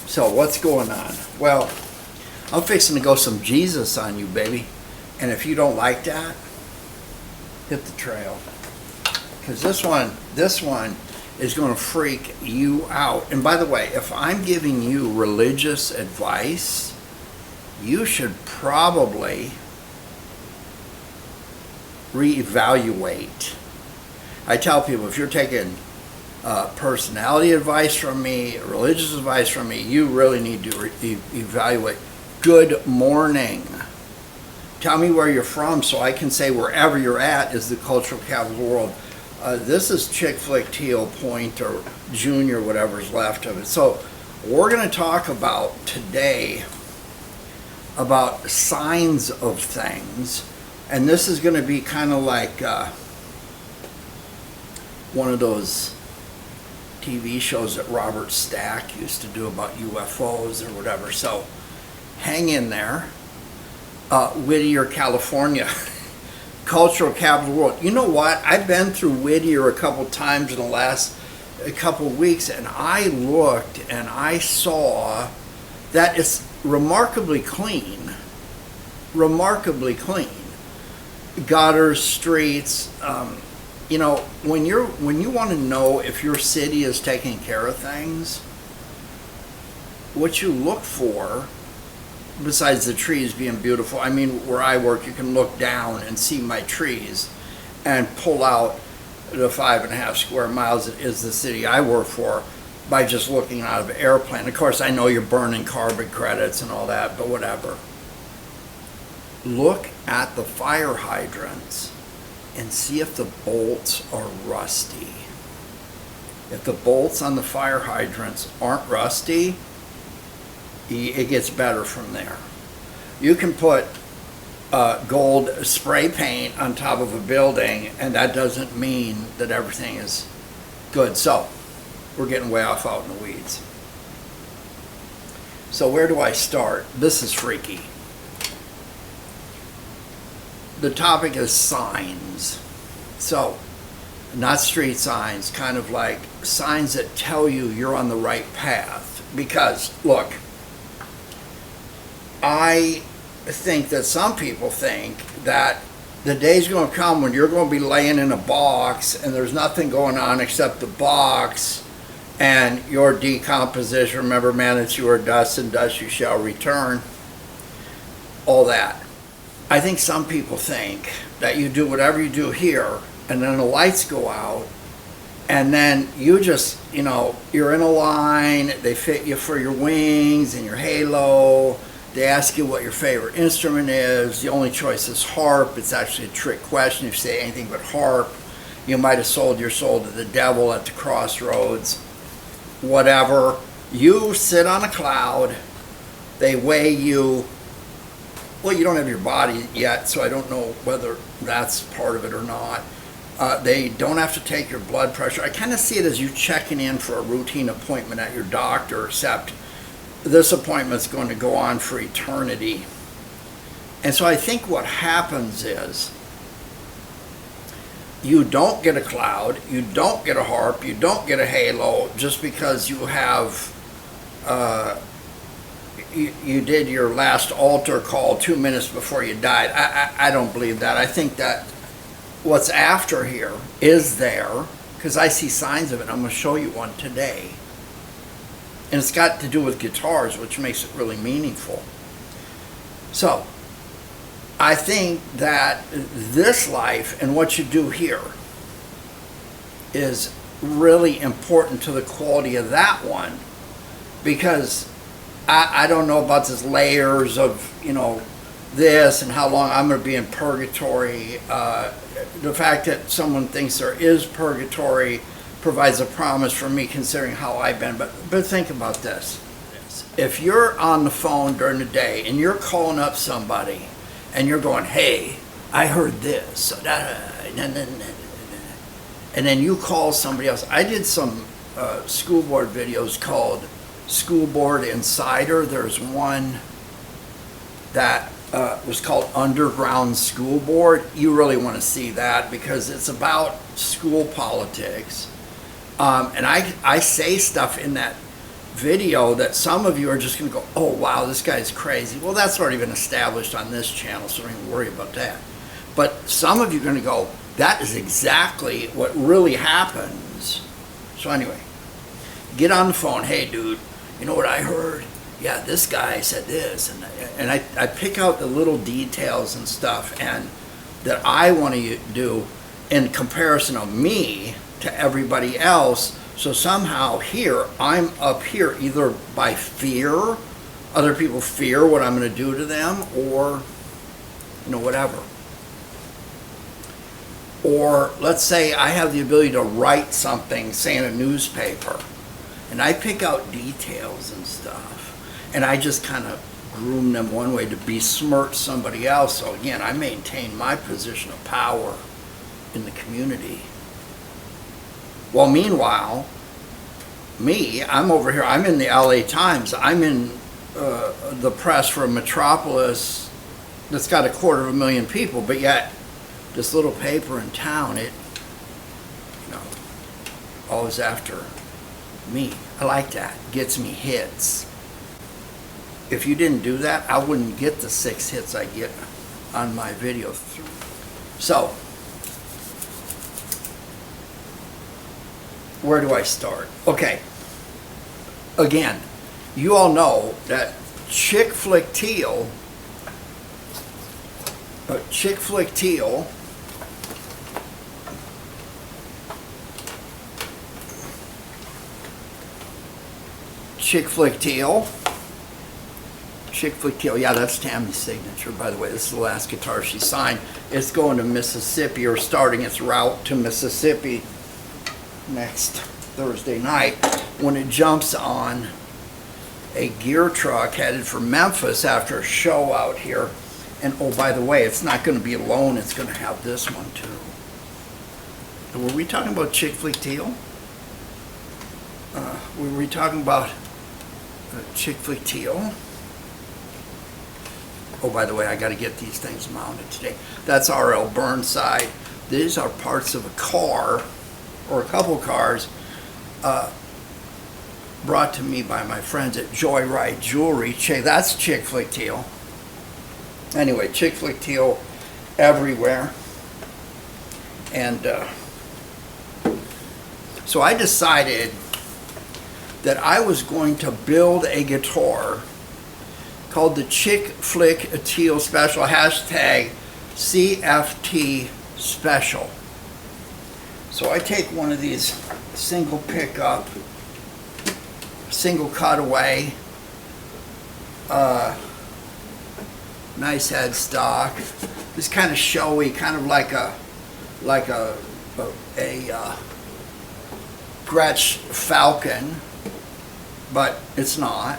So what's going on? Well, I'm fixing to go some Jesus on you, baby. And if you don't like that, hit the trail. Because this one is going to freak you out. And by the way, if I'm giving you religious advice, you should probably reevaluate. I tell people, if you're taking personality advice from me, religious advice from me, you really need to evaluate. Good morning. Tell me where you're from so I can say wherever you're at is the cultural capital of the world. This is Chick Flick Teal Point or Junior, whatever's left of it. So we're going to talk about today about signs of things. And this is going to be kind of like one of those TV shows that Robert Stack used to do about UFOs or whatever. So hang in there. Whittier, California, cultural capital of the world. You know what? I've been through Whittier a couple times in the last couple weeks, and I looked and I saw that it's remarkably clean. Remarkably clean. Gutters, streets. You know, when you want to know if your city is taking care of things, what you look for, besides the trees being beautiful, I mean, where I work, you can look down and see my trees and pull out the 5.5 square miles that is the city I work for by just looking out of an airplane. Of course, I know you're burning carbon credits and all that, but whatever. Look at the fire hydrants and see if the bolts are rusty. If the bolts on the fire hydrants aren't rusty, it gets better from there. You can put gold spray paint on top of a building, and that doesn't mean that everything is good. So we're getting way off out in the weeds. So where do I start? This is freaky. The topic is signs. So, not street signs, kind of like signs that tell you you're on the right path. Because, look, I think that some people think that the day's going to come when you're going to be laying in a box and there's nothing going on except the box and your decomposition. Remember, man, that you are dust, and dust you shall return. All that. I think some people think that you do whatever you do here, and then the lights go out, and then you just, you know, you're in a line, they fit you for your wings and your halo, they ask you what your favorite instrument is, the only choice is harp. It's actually a trick question. If you say anything but harp, you might have sold your soul to the devil at the crossroads. Whatever. You sit on a cloud, they weigh you. Well, you don't have your body yet, so I don't know whether that's part of it or not. They don't have to take your blood pressure. I kind of see it as you checking in for a routine appointment at your doctor, except this appointment's going to go on for eternity. And so I think what happens is you don't get a cloud, you don't get a harp, you don't get a halo just because you have... You did your last altar call 2 minutes before you died. I don't believe that. I think that what's after here is there, because I see signs of it. I'm going to show you one today. And it's got to do with guitars, which makes it really meaningful. So, I think that this life and what you do here is really important to the quality of that one, because I don't know about this layers of, you know, this and how long I'm going to be in purgatory. The fact that someone thinks there is purgatory provides a promise for me, considering how I've been. But think about this. If you're on the phone during the day and you're calling up somebody and you're going, hey, I heard this, and then you call somebody else. I did some school board videos called School Board Insider. There's one that was called Underground School Board. You really want to see that because it's about school politics. And I say stuff in that video that some of you are just going to go, oh wow, this guy's crazy. Well, that's already been established on this channel, so don't even worry about that. But some of you are going to go, that is exactly what really happens. So anyway, get on the phone. Hey dude, you know what I heard? Yeah, this guy said this. And I pick out the little details and stuff and that I want to do in comparison of me to everybody else. So somehow here, I'm up here either by fear, other people fear what I'm going to do to them, or, you know, whatever. Or let's say I have the ability to write something, say in a newspaper, and I pick out details and stuff, and I just kind of groom them one way to besmirch somebody else. So again, I maintain my position of power in the community. Well, meanwhile, I'm over here, I'm in the LA Times, I'm in the press for a metropolis that's got 250,000 people, but yet this little paper in town, it, you know, always after me. I like that. Gets me hits. If you didn't do that, I wouldn't get the 6 hits I get on my video. So, where do I start? Okay. Again, you all know that Chick Flick Teal Chick Flick Teal yeah, that's Tammy's signature, by the way. This is the last guitar she signed. It's going to Mississippi, or starting its route to Mississippi next Thursday night, when it jumps on a gear truck headed for Memphis after a show out here. And oh, by the way, it's not going to be alone. It's going to have this one too. Were we talking about Chick Flick Teal? Were we talking about Chick Flick Teal? Oh, by the way, I got to get these things mounted today. That's R.L. Burnside. These are parts of a car, or a couple cars, brought to me by my friends at Joyride Jewelry. That's Chick Flick Teal. Anyway, Chick Flick Teal everywhere. And so I decided that I was going to build a guitar called the Chick Flick Teal Special, hashtag CFT Special. So I take one of these single pickup, single cutaway, nice headstock. This kind of showy, kind of like a Gretsch Falcon, but it's not.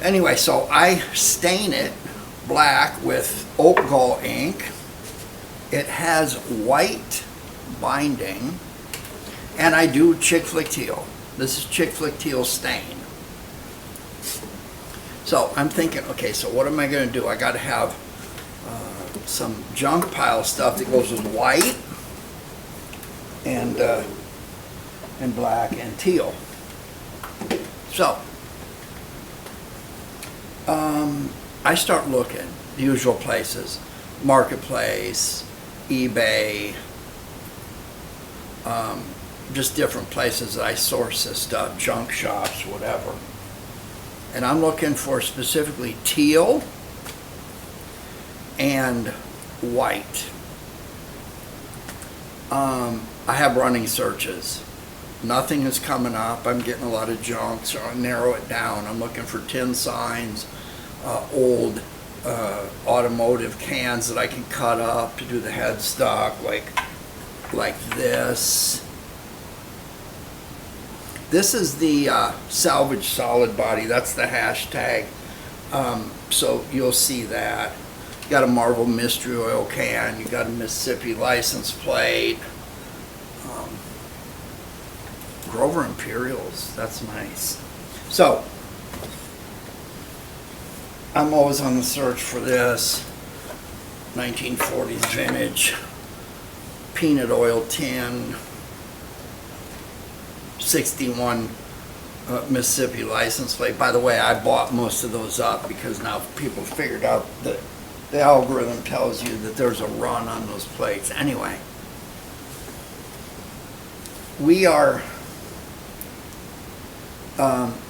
Anyway, so I stain it black with oak gall ink. It has white binding, and I do Chick Flick Teal. This is Chick Flick Teal stain. So I'm thinking, okay, so what am I going to do? I got to have some junk pile stuff that goes with white and black and teal. So I start looking, the usual places, Marketplace, eBay, just different places that I source this stuff, junk shops, whatever. And I'm looking for specifically teal and white. I have running searches. Nothing is coming up. I'm getting a lot of junk, so I narrow it down. I'm looking for tin signs, old automotive cans that I can cut up to do the headstock, like this. This is the salvage solid body. That's the hashtag. So you'll see that. You got a Marvel Mystery Oil can. You got a Mississippi license plate. Grover Imperials. That's nice. So I'm always on the search for this 1940s vintage peanut oil tin 61 Mississippi license plate. By the way, I bought most of those up because now people figured out that the algorithm tells you that there's a run on those plates. Anyway, we are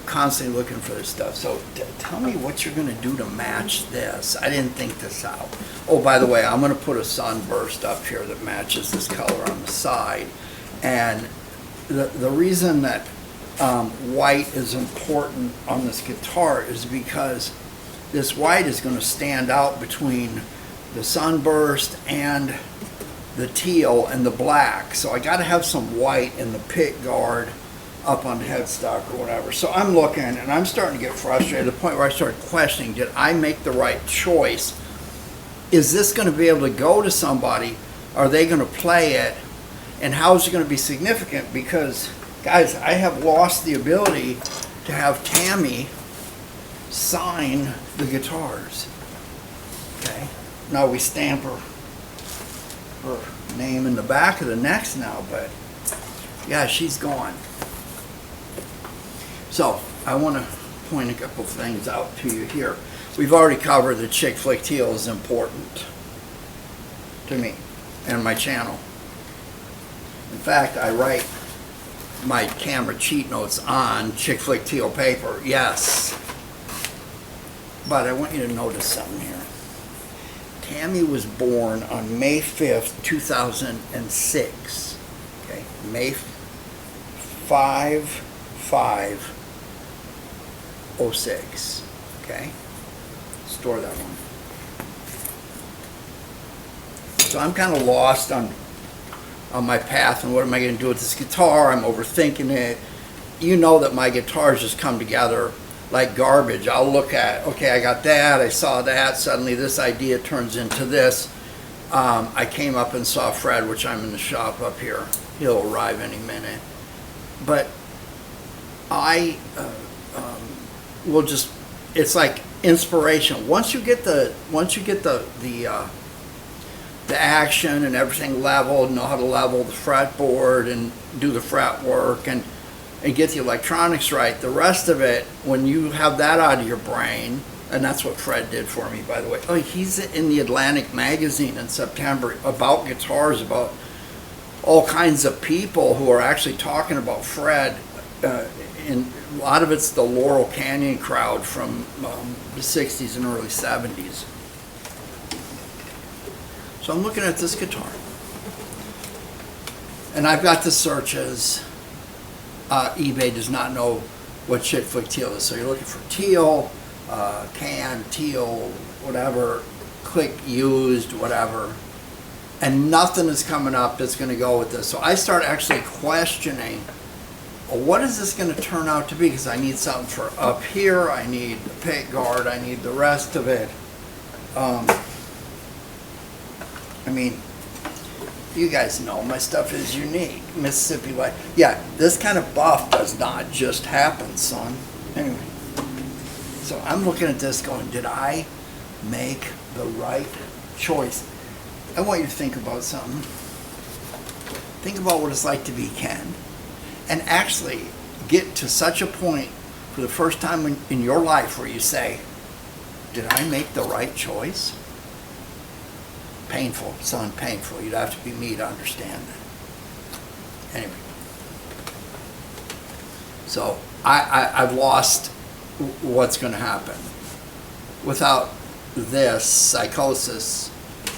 constantly looking for this stuff. So tell me what you're going to do to match this. I didn't think this out. Oh, by the way, I'm going to put a sunburst up here that matches this color on the side. And the reason that white is important on this guitar is because this white is going to stand out between the sunburst and the teal and the black. So I got to have some white in the pick guard up on the headstock or whatever. So I'm looking and I'm starting to get frustrated to the point where I started questioning, did I make the right choice? Is this going to be able to go to somebody? Are they going to play it? And how is it going to be significant? Because, guys, I have lost the ability to have Tammy sign the guitars. Okay? Now we stamp her name in the back of the necks now, but yeah, she's gone. So I want to point a couple things out to you here. We've already covered that Chick Flick Teal is important to me and my channel. In fact, I write my camera cheat notes on Chick Flick Teal paper, yes. But I want you to notice something here. Tammy was born on May 5th, 2006. Okay, May 5/5/06. Okay, store that one. So I'm kind of lost on my path and what am I going to do with this guitar. I'm overthinking it. You know that my guitars just come together like garbage. I'll look at, okay, I got that, I saw that, suddenly this idea turns into this. I came up and saw Fred, which I'm in the shop up here. He'll arrive any minute. But I will just, it's like inspiration. Once you get the action and everything leveled, know how to level the fretboard and do the fret work and get the electronics right, the rest of it, when you have that out of your brain, and that's what Fred did for me, by the way. Oh, he's in the Atlantic magazine in September about guitars, about all kinds of people who are actually talking about Fred. And a lot of it's the Laurel Canyon crowd from the 60s and early 70s. So I'm looking at this guitar. And I've got the searches. eBay does not know what Chick Flick Teal is. So you're looking for teal, teal, whatever, click used, whatever. And nothing is coming up that's going to go with this. So I start actually questioning, well, what is this going to turn out to be? Because I need something for up here. I need the pick guard. I need the rest of it. I mean, you guys know my stuff is unique. Mississippi Light. Yeah, this kind of buff does not just happen, son. Anyway, so I'm looking at this going, did I make the right choice? I want you to think about something. Think about what it's like to be Ken. And actually get to such a point for the first time in your life where you say, did I make the right choice? Painful, son, painful. You'd have to be me to understand that. Anyway. So I've lost what's going to happen. Without this psychosis,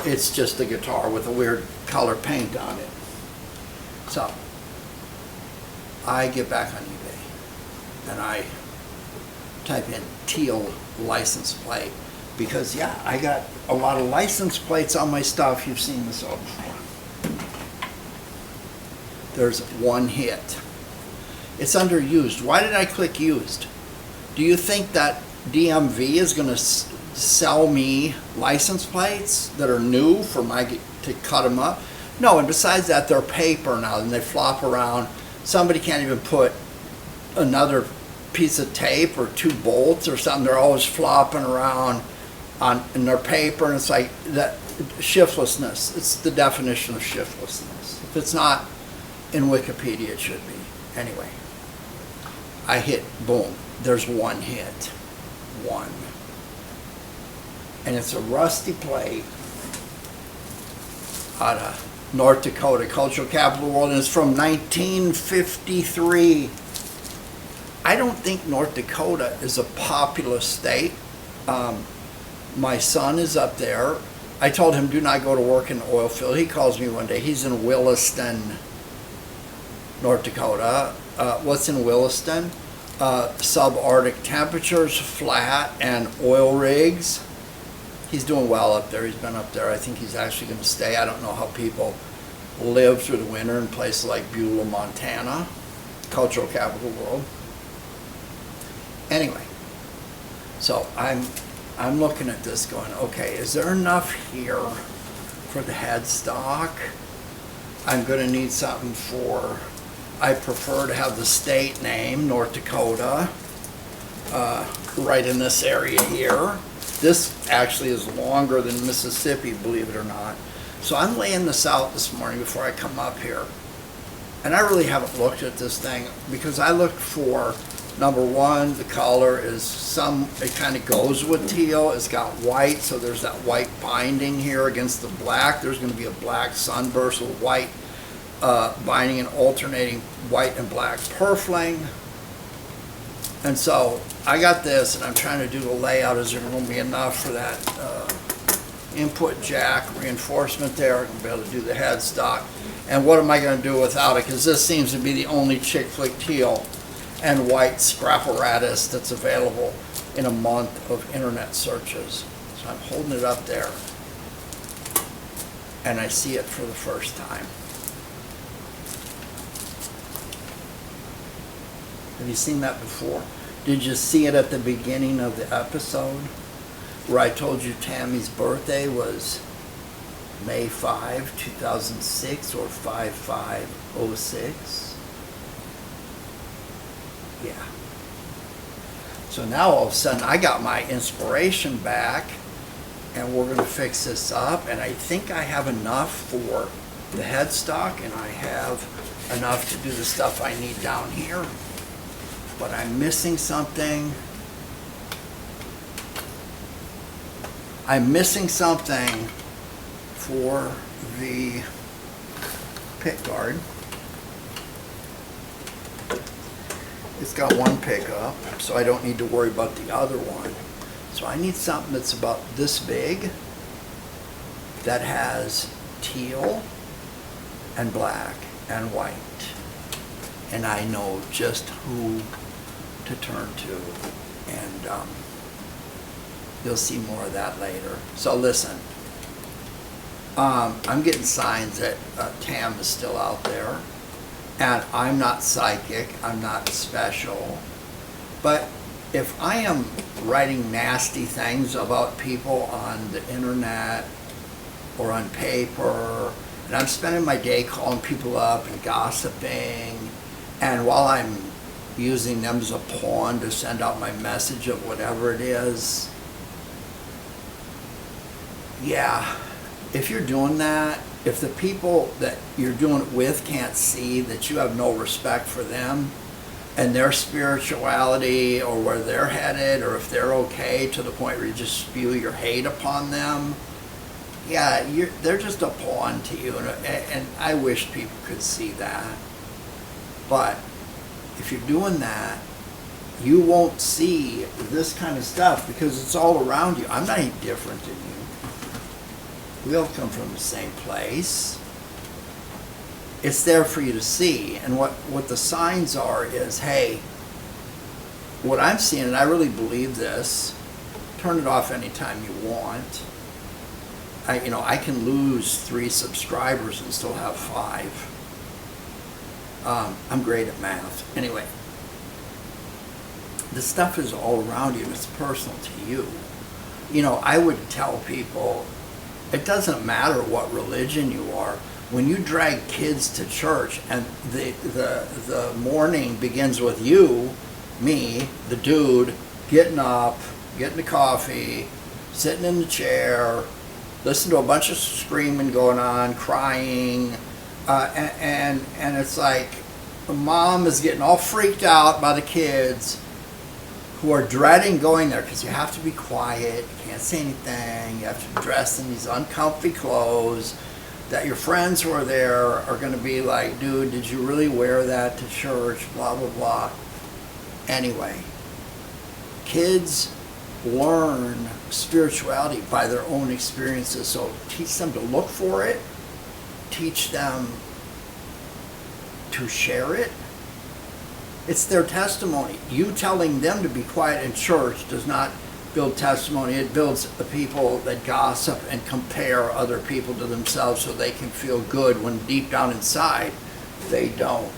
it's just a guitar with a weird color paint on it. So I get back on eBay and I type in teal license plate. Because, yeah, I got a lot of license plates on my stuff. You've seen this all before. There's one hit. It's under used. Why did I click used? Do you think that DMV is going to sell me license plates that are new for to cut them up? No, and besides that, they're paper now, and they flop around. Somebody can't even put another piece of tape or 2 bolts or something. They're always flopping around in their paper, and it's like that shiftlessness. It's the definition of shiftlessness. If it's not in Wikipedia, it should be. Anyway, I hit, boom, there's one hit. One. And it's a rusty plate out of North Dakota, cultural capital of the world, and it's from 1953. I don't think North Dakota is a populous state. My son is up there. I told him do not go to work in the oil field. He calls me one day. He's in Williston, North Dakota. What's in Williston? Subarctic temperatures, flat, and oil rigs. He's doing well up there. He's been up there. I think he's actually going to stay. I don't know how people live through the winter in places like Beulah, Montana, cultural capital of the world. Anyway, so I'm looking at this going, okay, is there enough here for the headstock? I'm going to need something for, I prefer to have the state name, North Dakota, right in this area here. This actually is longer than Mississippi, believe it or not. So I'm laying this out this morning before I come up here. And I really haven't looked at this thing because I looked for, number one, the color is it kind of goes with teal. It's got white, so there's that white binding here against the black. There's going to be a black sunburst with white binding and alternating white and black purfling. And so I got this, and I'm trying to do the layout. Is there going to be enough for that input jack reinforcement there? I'm going to be able to do the headstock. And what am I going to do without it? Because this seems to be the only chick flick teal and white scrapparatus that's available in a month of internet searches. So I'm holding it up there, and I see it for the first time. Have you seen that before? Did you see it at the beginning of the episode where I told you Tammy's birthday was May 5, 2006 or 5506? Yeah. So now all of a sudden I got my inspiration back, and we're going to fix this up, and I think I have enough for the headstock, and I have enough to do the stuff I need down here. But I'm missing something. I'm missing something for the pick guard. It's got one pickup, so I don't need to worry about the other one. So I need something that's about this big, that has teal and black and white. And I know just who to turn to, and you'll see more of that later. So listen, I'm getting signs that Tam is still out there, and I'm not psychic, I'm not special, but if I am writing nasty things about people on the internet or on paper, and I'm spending my day calling people up and gossiping, and while I'm using them as a pawn to send out my message of whatever it is, yeah, if you're doing that, if the people that you're doing it with can't see that you have no respect for them and their spirituality or where they're headed, or if they're okay to the point where you just spew your hate upon them, yeah, they're just a pawn to you, and I wish people could see that. But if you're doing that, you won't see this kind of stuff because it's all around you. I'm not any different than you. We all come from the same place. It's there for you to see. And what the signs are is, hey, what I'm seeing, and I really believe this, turn it off anytime you want. I can lose 3 subscribers and still have 5. I'm great at math. Anyway, the stuff is all around you and it's personal to you. I would tell people, it doesn't matter what religion you are. When you drag kids to church and the morning begins with you, me, the dude, getting up, getting the coffee, sitting in the chair, listen to a bunch of screaming going on, crying, and it's like, the mom is getting all freaked out by the kids who are dreading going there because you have to be quiet, you can't say anything, you have to dress in these uncomfy clothes, that your friends who are there are going to be like, dude, did you really wear that to church, blah, blah, blah. Anyway, kids learn spirituality by their own experiences, so teach them to look for it, teach them to share it. It's their testimony. You telling them to be quiet in church does not build testimony. It builds the people that gossip and compare other people to themselves so they can feel good when deep down inside they don't.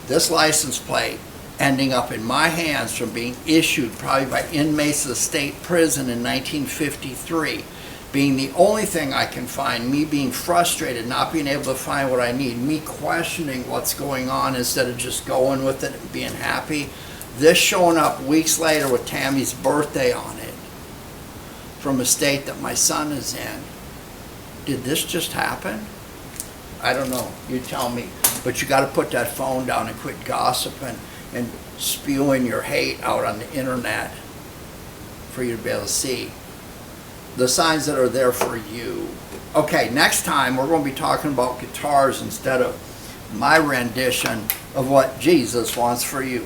This license plate ending up in my hands from being issued probably by inmates of the state prison in 1953, being the only thing I can find, me being frustrated, not being able to find what I need, me questioning what's going on instead of just going with it and being happy. This showing up weeks later with Tammy's birthday on it from a state that my son is in. Did this just happen? I don't know. You tell me. But you got to put that phone down and quit gossiping and spewing your hate out on the internet for you to be able to see the signs that are there for you. Okay, next time we're going to be talking about guitars instead of my rendition of what Jesus wants for you.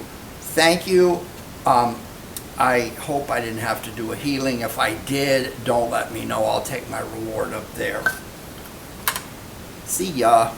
Thank you. I hope I didn't have to do a healing. If I did, don't let me know. I'll take my reward up there. See ya.